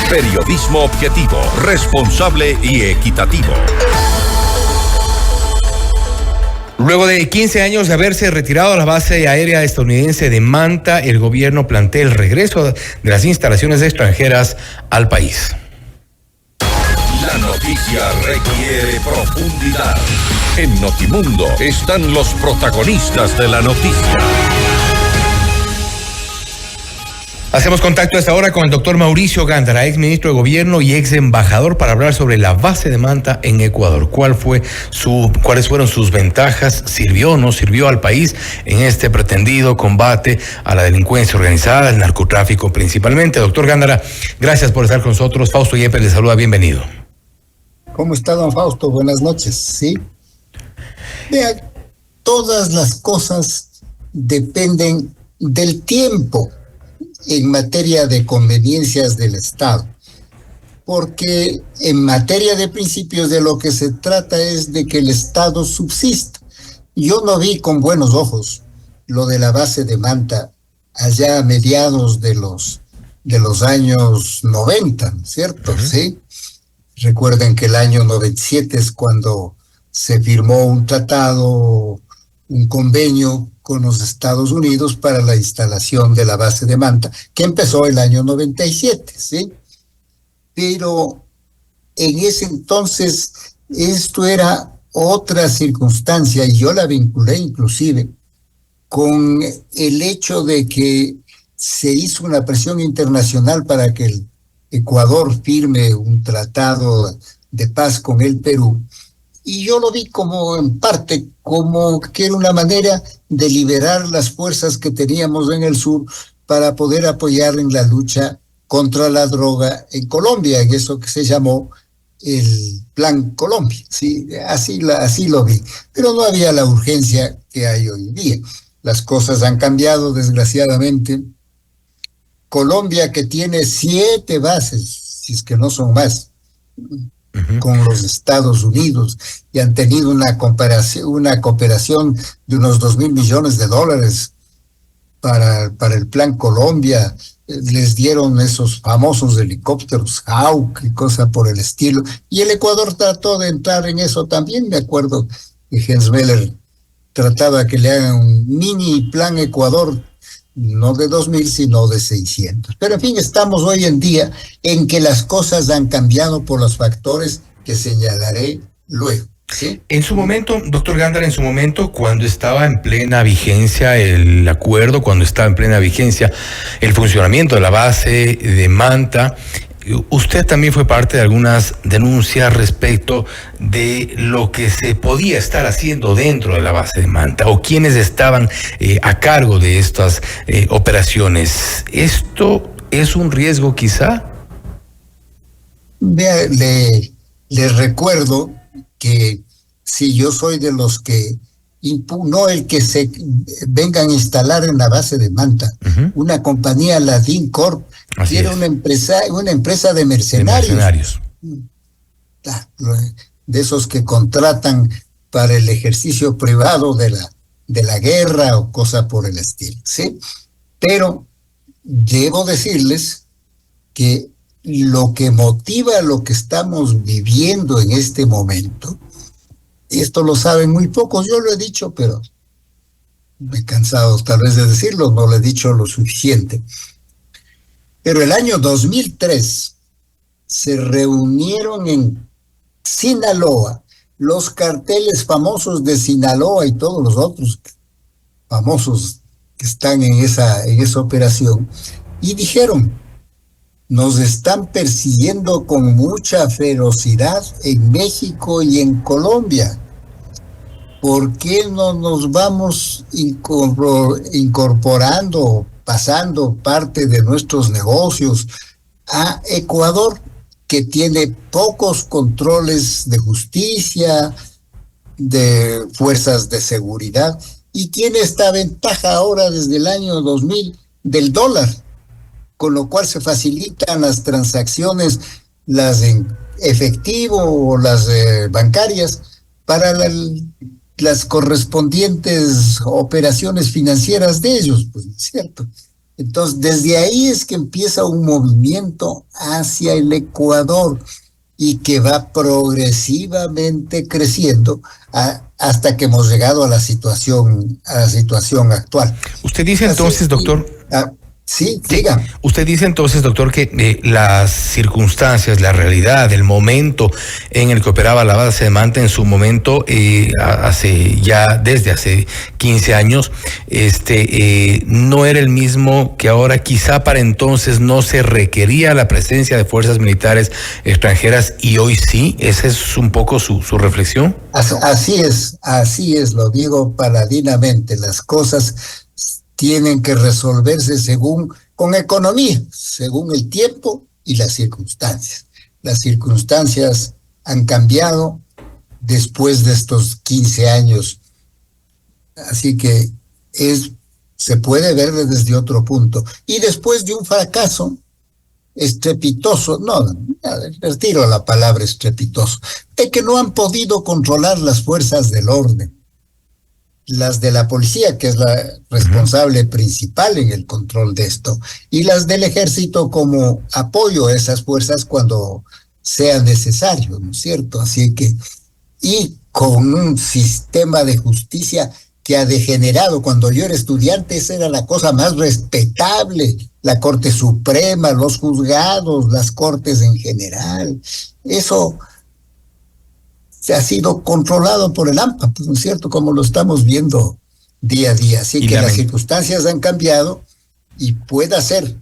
Periodismo objetivo, responsable y equitativo. Luego de 15 años de haberse retirado la base aérea estadounidense de Manta, el gobierno plantea el regreso de las instalaciones extranjeras al país. La noticia requiere profundidad. En Notimundo están los protagonistas de la noticia. Hacemos contacto a esta hora con el doctor Mauricio Gándara, ex ministro de Gobierno y ex embajador, para hablar sobre la base de Manta en Ecuador. ¿Cuáles fueron sus ventajas? ¿Sirvió o no sirvió al país en este pretendido combate a la delincuencia organizada, al narcotráfico principalmente? Doctor Gándara, gracias por estar con nosotros. Fausto Yepes le saluda, bienvenido. ¿Cómo está, don Fausto? Buenas noches. Sí. Vea, todas las cosas dependen del tiempo en materia de conveniencias del Estado, porque en materia de principios de lo que se trata es de que el Estado subsista. Yo no vi con buenos ojos lo de la base de Manta allá a mediados de los años 90, ¿cierto? Uh-huh. Sí. Recuerden que el año 97 es cuando se firmó un tratado, un convenio con los Estados Unidos para la instalación de la base de Manta, que empezó el año 97, ¿sí? Pero en ese entonces esto era otra circunstancia, y yo la vinculé inclusive con el hecho de que se hizo una presión internacional para que el Ecuador firme un tratado de paz con el Perú. Y yo lo vi como, en parte, como que era una manera de liberar las fuerzas que teníamos en el sur para poder apoyar en la lucha contra la droga en Colombia, en eso que se llamó el Plan Colombia. Sí, así lo vi. Pero no había la urgencia que hay hoy en día. Las cosas han cambiado, desgraciadamente. Colombia, que tiene 7 bases, si es que no son más, con los Estados Unidos, y han tenido una cooperación de unos $2,000 millones para el Plan Colombia. Les dieron esos famosos helicópteros Hawk y cosas por el estilo, y el Ecuador trató de entrar en eso también. Me acuerdo que Jens Meller trataba que le hagan un mini Plan Ecuador, no de 2,000, sino de 600. Pero en fin, estamos hoy en día en que las cosas han cambiado por los factores que señalaré luego. ¿Sí? En su momento, doctor Gándara, cuando estaba en plena vigencia el acuerdo, cuando estaba en plena vigencia el funcionamiento de la base de Manta, usted también fue parte de algunas denuncias respecto de lo que se podía estar haciendo dentro de la base de Manta, o quienes estaban a cargo de estas operaciones. ¿Esto es un riesgo quizá? Vea, le recuerdo que si yo soy de los que impugnó el que se vengan a instalar en la base de Manta, una compañía, la DIN Corp, que era una empresa de mercenarios. De esos que contratan para el ejercicio privado de la guerra o cosa por el estilo, ¿sí? Pero debo decirles que lo que motiva lo que estamos viviendo en este momento, y esto lo saben muy pocos, yo lo he dicho, pero me he cansado tal vez de decirlo, no lo he dicho lo suficiente. Pero el año 2003 se reunieron en Sinaloa los carteles famosos de Sinaloa y todos los otros famosos que están en esa operación, y dijeron: nos están persiguiendo con mucha ferocidad en México y en Colombia. ¿Por qué no nos vamos incorporando, pasando parte de nuestros negocios a Ecuador, que tiene pocos controles de justicia, de fuerzas de seguridad, y tiene esta ventaja ahora desde el año 2000 del dólar, con lo cual se facilitan las transacciones, las en efectivo o las bancarias, para las correspondientes operaciones financieras de ellos, pues, ¿cierto? Entonces, desde ahí es que empieza un movimiento hacia el Ecuador y que va progresivamente creciendo hasta que hemos llegado a la situación actual. Usted dice entonces, doctor... Sí, diga. Usted dice entonces, doctor, que las circunstancias, la realidad, el momento en el que operaba la base de Manta en su momento, desde hace 15 años, no era el mismo que ahora. Quizá para entonces no se requería la presencia de fuerzas militares extranjeras y hoy sí. ¿Esa es un poco su reflexión? Así es, lo digo paladinamente. Las cosas tienen que resolverse con economía, según el tiempo y las circunstancias. Las circunstancias han cambiado después de estos 15 años, así que se puede ver desde otro punto. Y después de un fracaso estrepitoso, retiro la palabra estrepitoso, de que no han podido controlar las fuerzas del orden, las de la policía, que es la responsable principal en el control de esto, y las del ejército como apoyo a esas fuerzas cuando sea necesario, ¿no es cierto? Así que, y con un sistema de justicia que ha degenerado. Cuando yo era estudiante, esa era la cosa más respetable, la Corte Suprema, los juzgados, las cortes en general. Eso se ha sido controlado por el AMPA, pues, ¿no es cierto? Como lo estamos viendo día a día. Así que las circunstancias han cambiado y puede ser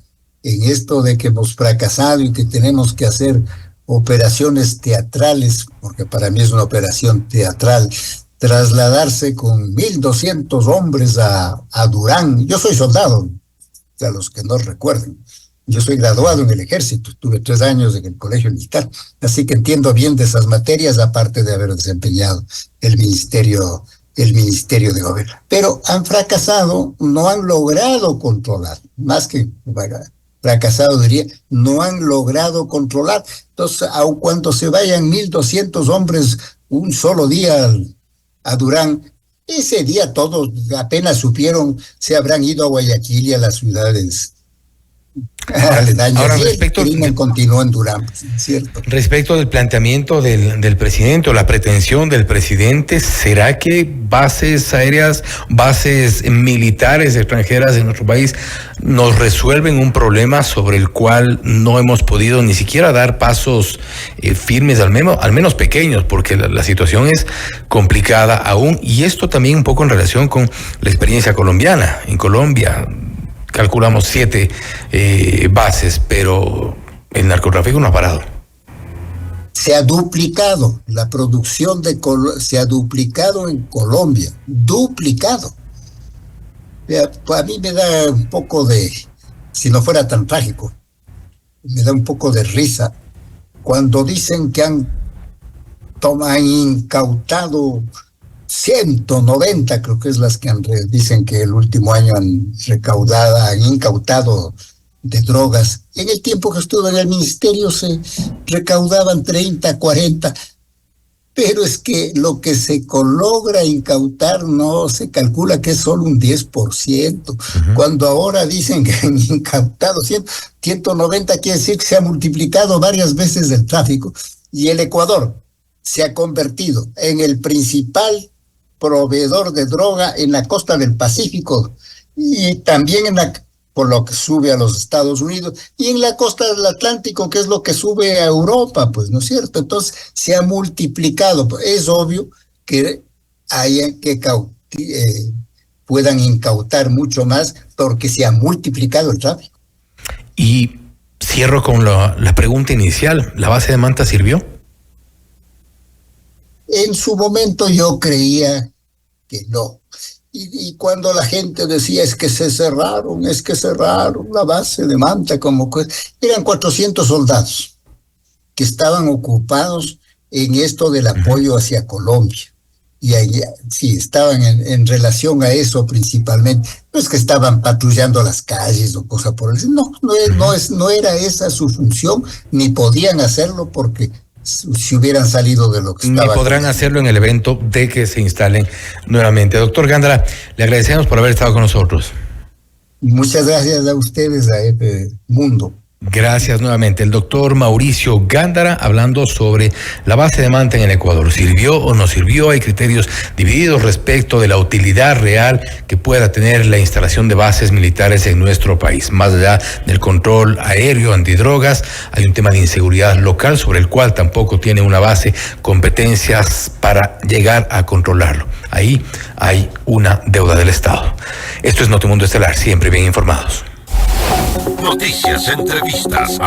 en esto de que hemos fracasado y que tenemos que hacer operaciones teatrales, porque para mí es una operación teatral, trasladarse con 1,200 hombres a Durán. Yo soy soldado, a los que no recuerden. Yo soy graduado en el ejército, tuve 3 años en el colegio militar, así que entiendo bien de esas materias, aparte de haber desempeñado el ministerio de gobierno. Pero han fracasado, no han logrado controlar, más que fracasado diría, no han logrado controlar. Entonces, aun cuando se vayan 1,200 hombres un solo día a Durán, ese día todos apenas supieron, se habrán ido a Guayaquil y a las ciudades. Ahora respecto el crimen continúa en Durán, ¿cierto? Respecto del planteamiento del presidente o la pretensión del presidente, ¿será que bases aéreas, bases militares extranjeras en nuestro país nos resuelven un problema sobre el cual no hemos podido ni siquiera dar pasos firmes, al menos pequeños, porque la situación es complicada aún? Y esto también un poco en relación con la experiencia colombiana. En Colombia calculamos 7 bases, pero el narcotráfico no ha parado. Se ha duplicado, la producción se ha duplicado en Colombia, duplicado. A mí me da un poco de, si no fuera tan trágico, me da un poco de risa cuando dicen que han incautado 190, creo que es las que dicen que el último año han incautado de drogas. En el tiempo que estuve en el ministerio se recaudaban 30, 40, pero es que lo que se logra incautar no se calcula que es solo un 10%. Cuando ahora dicen que han incautado 190, quiere decir que se ha multiplicado varias veces el tráfico, y el Ecuador se ha convertido en el principal proveedor de droga en la costa del Pacífico y también por lo que sube a los Estados Unidos, y en la costa del Atlántico, que es lo que sube a Europa, pues, ¿no es cierto? Entonces se ha multiplicado. Es obvio que puedan incautar mucho más porque se ha multiplicado el tráfico. Y cierro con la pregunta inicial. ¿La base de Manta sirvió? En su momento yo creía que no. Y cuando la gente decía es que cerraron la base de Manta, como que eran 400 soldados que estaban ocupados en esto del apoyo hacia Colombia. Y allí, sí, estaban en relación a eso principalmente. No es que estaban patrullando las calles o cosa por el estilo. No era esa su función, ni podían hacerlo porque si hubieran salido de lo que estaba. Ni podrán hacerlo en el evento de que se instalen nuevamente. Doctor Gándara, le agradecemos por haber estado con nosotros. Muchas gracias a ustedes, a F Mundo. Gracias nuevamente. El doctor Mauricio Gándara hablando sobre la base de Manta en el Ecuador. ¿Sirvió o no sirvió? Hay criterios divididos respecto de la utilidad real que pueda tener la instalación de bases militares en nuestro país. Más allá del control aéreo, antidrogas, hay un tema de inseguridad local sobre el cual tampoco tiene una base competencias para llegar a controlarlo. Ahí hay una deuda del Estado. Esto es Notimundo Estelar, siempre bien informados. Noticias, entrevistas,